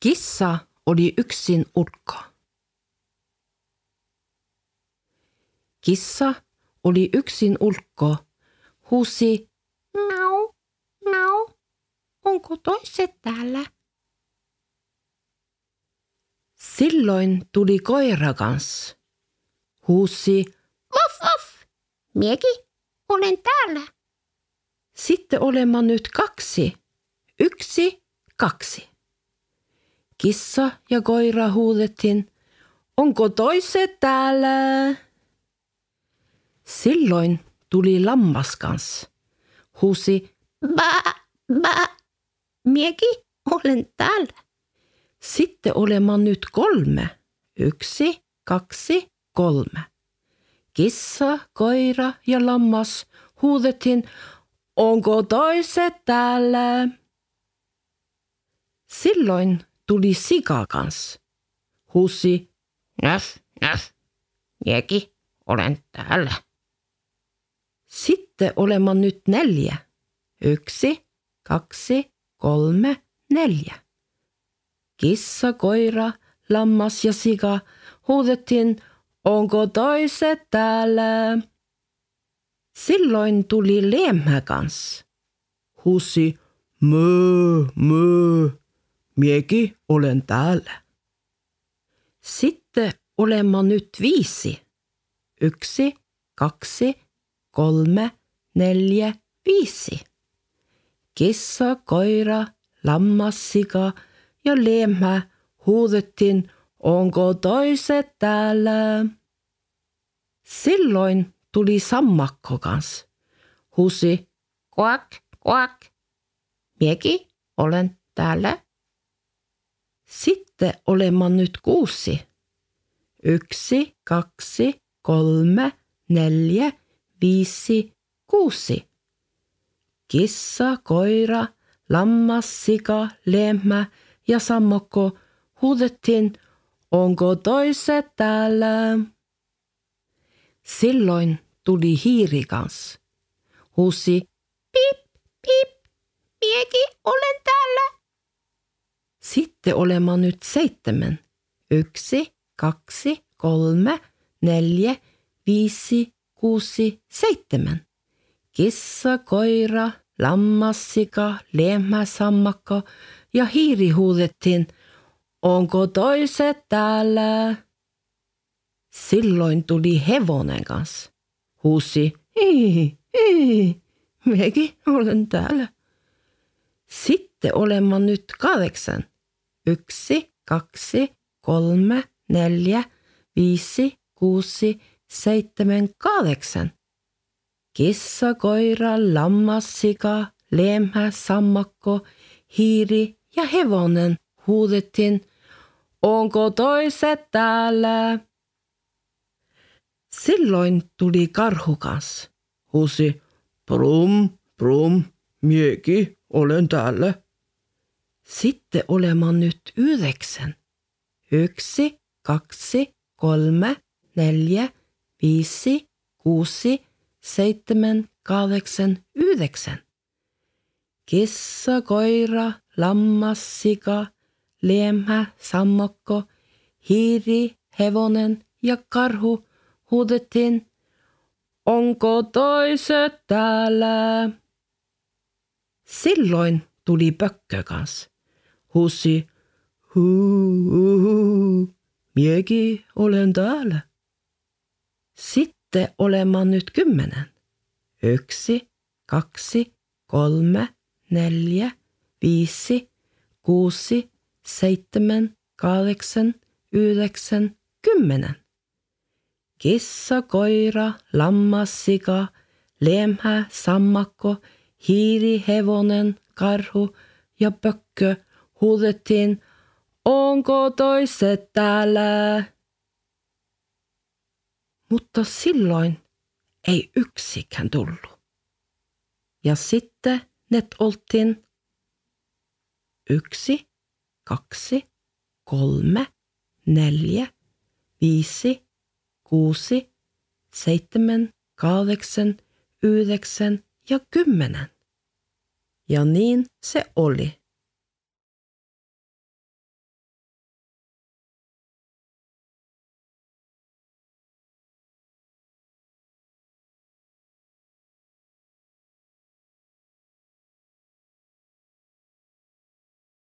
Kissa oli yksin ulkko. Kissa oli yksin ulkko, huusi miau, miau. Onko toiset täällä? Silloin tuli koira kans. Huusi voff voff. Miekin olen täällä. Sitten olemme nyt kaksi. 1, 2. Kissa ja koira huudettiin, onko toiset täällä? Silloin tuli lammas kans. Huusi, bä, bä, miekin olen täällä. Sitten olemme nyt 3. 1, 2, 3. Kissa, koira ja lammas huudettiin, onko toiset täällä? Silloin tuli sika kans. Huusi, näf, näf, miekin olen täällä. Sitten olemme nyt 4. 1, 2, 3, 4. Kissa, koira, lammas ja sika huudettiin, onko toiset täällä? Silloin tuli lehmä kans. Huusi, mö, mö, miekin olen täällä. Sitten olemme nyt 5. 1, 2, 3, 4, 5. Kissa, koira, lammas, sika ja lehmä huudettiin, onko toiset täällä? Silloin tuli sammakko kans. Huusi, kuak, kuak, miekin olen täällä. Sitten olemme nyt 6. 1, 2, 3, 4, 5, 6. Kissa, koira, lammas, sika, lehmä ja sammakko huudettiin, onko toiset täällä? Silloin tuli hiiri kans. Huusi, pip, pip, miekin olen täällä. Sitten olemme nyt 7. 1, 2, 3, 4, 5, 6, 7. Kissa, koira, lammas, sika, lehmä, sammakko ja hiiri huudettiin, onko toiset täällä? Silloin tuli hevonen kans. Huusi, miekin olen täällä. Sitten olemme nyt 8. 1, 2, 3, 4, 5, 6, 7, 8. Kissa, koira, lammas, sika, lehmä, sammakko, hiiri ja hevonen huudettiin, onko toiset täällä? Silloin tuli karhu kans. Huusi, brum, brum, miekin olen täällä. Sitten olemme nyt 9. 1, 2, 3, 4, 5, 6, 7, 8, 9. Kissa, koira, lammas, sika, lehmä, sammakko, hiiri, hevonen ja karhu huudettiin, onko toiset täällä? Silloin tuli pökkö kans. Huusi, huu, miekin olen täällä. Sitten olemme nyt 10. 1, 2, 3, 4, 5, 6, 7, 8, 9, 10. Kissa, koira, lammas, sika, lehmä, sammakko, hiiri, hevonen, karhu ja pökkö huudettiin, onko toiset täällä? Mutta silloin ei yksikään tullut. Ja sitten ne oltiin 1, 2, 3, 4, 5, 6, 7, 8, 9 ja 10. Ja niin se oli.